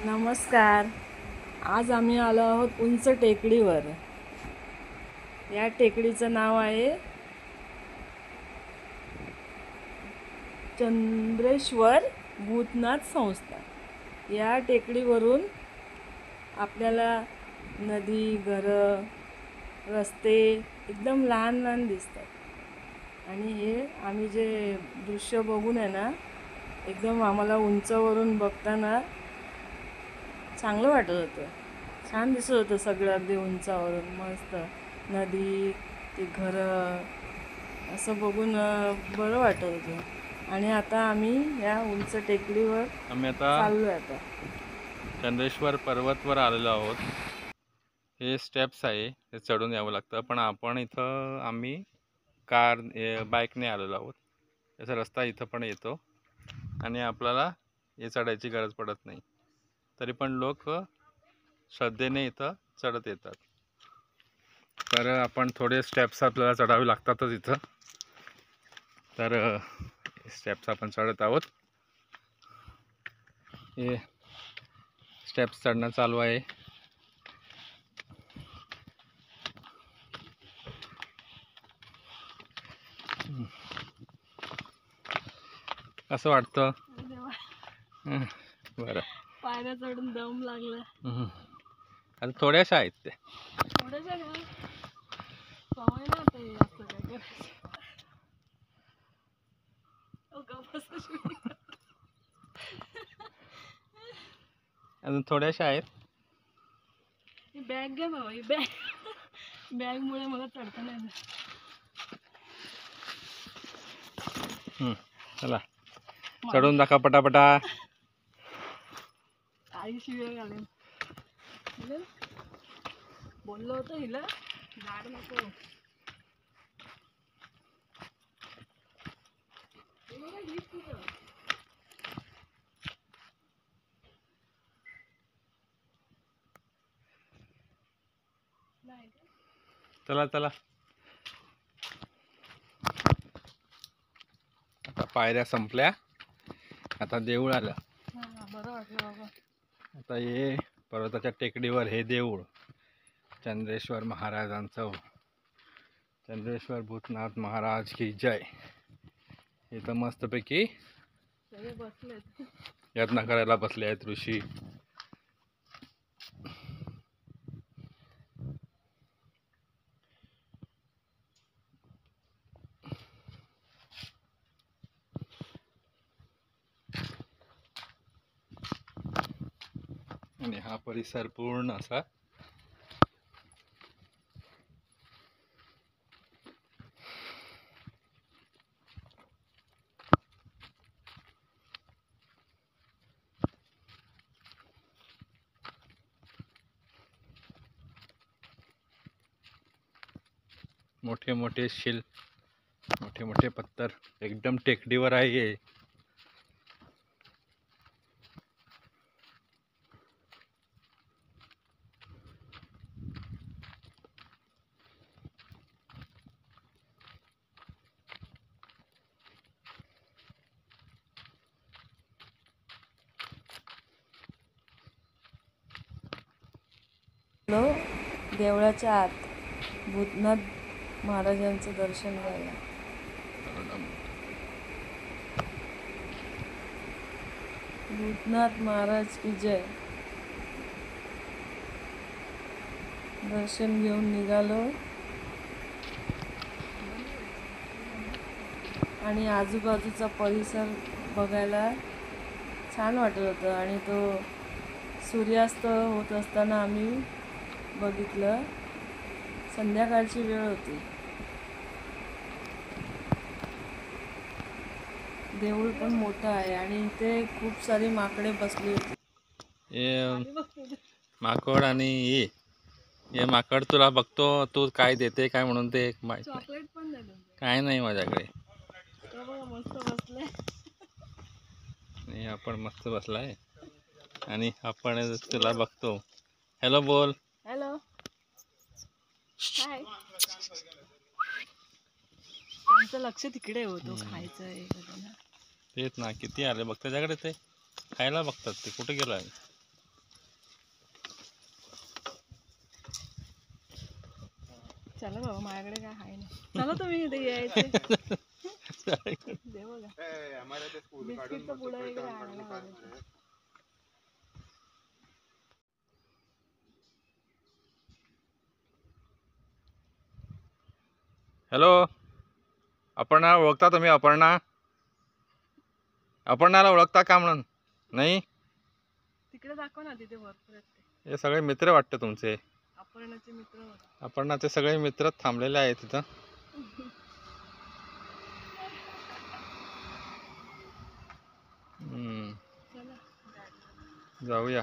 नमस्कार. आज आम्ही आलो आहोत उंच टेकडीवर. या टेकडीचं नाव आहे चंद्रेश्वर भूतनाथ संस्था. या टेकडीवरून आपल्याला नदी, घरं, रस्ते एकदम लहान लहान दिसतात. आणि हे आम्ही जे दृश्य बघून आहे ना, एकदम आम्हाला उंचावरून बघताना चांगलं वाटत होतं. छान दिसत होतं सगळं अगदी उंचावरून. मस्त नदी, ते घरं असं बघून बरं वाटत होतं. आणि आता आम्ही या उंच टेकडीवर चाललो आहे. आता चंद्रेश्वर पर्वतवर आलेलो आहोत. हे स्टेप्स आहे, हे चढून यावं लागतं. पण आपण इथं आम्ही बाईकने आलेलो आहोत. त्याचा रस्ता इथं पण येतो आणि आपल्याला हे चढायची गरज पडत नाही. तरी पण लोक श्रद्धेने इथं चढत येतात. तर आपण थोडे स्टेप्स आपल्याला चढावे लागतातच इथं. तर स्टेप्स आपण चढत आहोत. हे स्टेप्स चढणं चालू आहे. असं वाटतं. बरं, पायऱ्या चढून दम लागला. आता थोड्याशा आहेत ते. थोड्याशा सवय ना ते असं काय करायचं. अजून थोड्याशा आहेत. बॅग घ्या बाबा. ही बॅगमुळे मला चढता नाही. चला चढून दाखवा पटापटा. आई शिवाय घालेन. बोललो होतं हिला झाड नको. चला चला. आता पायऱ्या संपल्या. आता देऊळ आलं. बरं वाटलं बाबा. आता हे पर्वताच्या टेकडीवर हे देऊळ चंद्रेश्वर महाराजांचं. चंद्रेश्वर भूतनाथ महाराज की जय. इथं मस्तपैकी सगळे बसलेत, यत्न करायला बसले आहेत ऋषी. आणि हा परिसर पूर्ण असा मोठे मोठे मोठे मोठे पत्थर एकदम टेकडीवर आहे. देवळाच्या आत भूतनाथ महाराजांचं दर्शन घ्यायला. भूतनाथ महाराज की जय. दर्शन घेऊन निघालो आणि आजूबाजूचा परिसर बघायला छान वाटत होतं. आणि तो सूर्यास्त होत असताना आम्ही बघितलं. संध्याकाळची वेळ होती. देऊळ पण मोठं आहे आणि इथे खूप सारी माकडे बसली होती. माकड आणि हे माकड तुला बघतो, तू काय देते काय म्हणून ते माहित नाही. चॉकलेट पण नाही काय नाही माझ्याकडे. मस्त बसलाय आणि आपण मस्त बसलाय आणि आपण तुला बघतो. हॅलो बोल. Hello hi. त्यांचं लक्ष तिकडे होतो. खायचं आहे तेच ना. किती आले बघ त्याच्याकडे. ते खायला बघतात. ते कुठे गेलो आहे. चला बाबा माझ्याकडे काय आहे नाही. चला तुम्ही इथे यायचे. दे बघा बिस्किटचं पुडं वगैरे आणायला पाहिजे. हॅलो, अपर्णा ओळखता तुम्ही? अपर्णाला ओळखता का म्हणून? नाही, तिकडे दाखव ना, तिथे भरपूर आहेत ते. हे सगळे मित्र वाटतं तुमचे. अपर्णाचे मित्र बघा. अपर्णाचे सगळे मित्र थांबलेले आहेत तिथं. चला जाऊया.